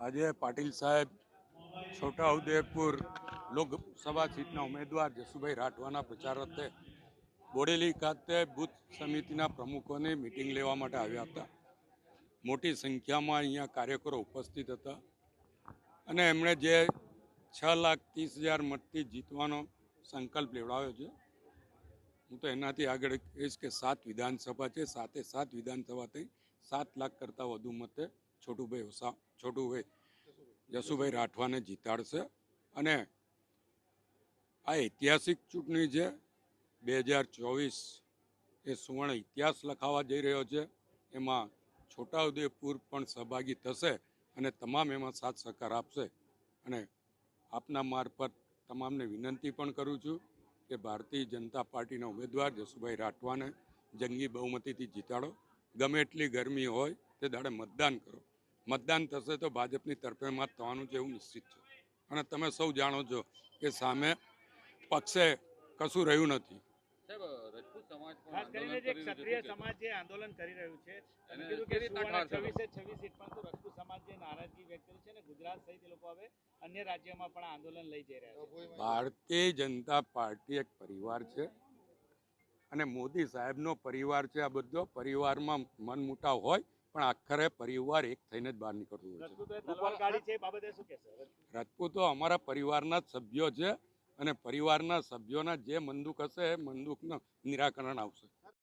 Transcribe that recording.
આજે પાટીલ સાહેબ છોટાઉદેપુર લોકસભા સીટના ઉમેદવાર જસુભાઈ રાઠવાના પ્રચાર અર્થે બોડેલી ખાતે બૂથ સમિતિના પ્રમુખોની મિટિંગ લેવા માટે આવ્યા હતા. મોટી સંખ્યામાં અહીંયા કાર્યકરો ઉપસ્થિત હતા અને એમણે જે 6,30,000 મતથી જીતવાનો સંકલ્પ લેવડાવ્યો છે. હું તો એનાથી આગળ કહીશ કે 7 વિધાનસભા છે, 7 વિધાનસભાથી 7 લાખ કરતાં વધુ મતે છોટુભાઈ જસુભાઈ રાઠવાને જીતાડશે. અને આ ઐતિહાસિક ચૂંટણી છે. 2024 એ સુવર્ણ ઇતિહાસ લખાવા જઈ રહ્યો છે. એમાં છોટાઉદેપુર પણ સહભાગી થશે અને તમામ એમાં સાથ સહકાર આપશે. અને આપના મારફત તમામને વિનંતી પણ કરું છું કે ભારતીય જનતા પાર્ટીના ઉમેદવાર જસુભાઈ રાઠવાને જંગી બહુમતીથી જીતાડો. ગમે એટલી ગરમી હોય તે દાડે મતદાન કરો. મતદાન થશે તો ભાજપની તરફેણમાં થવાનું છે એવું નિશ્ચિત છે. અને તમે સૌ જાણો છો કે સામે પક્ષે કશું રહ્યું નથી. ખાસ કરીને જે ક્ષત્રિય સમાજ જે આંદોલન કરી રહ્યું છે, તમે કીધું કે 26 સીટમાં તો રજપૂત સમાજ જે નારાજગી વ્યક્ત કરી છે ને ગુજરાત સહિત એ લોકો હવે અન્ય રાજ્યમાં પણ આંદોલન લઈ જઈ રહ્યા છે. ભારતીય જનતા પાર્ટી એક પરિવાર છે અને મોદી સાહેબનો પરિવાર છે. આ બધો પરિવારમાં મનમુટાવ હોય પણ આખરે પરિવાર એક થઈને જ બહાર નીકળતું હોય છે. રજપૂતો અમારા પરિવારના જ સભ્યો છે અને પરિવારના સભ્યોના જે મંદુક હશે એ મંદુકનું નિરાકરણ આવશે.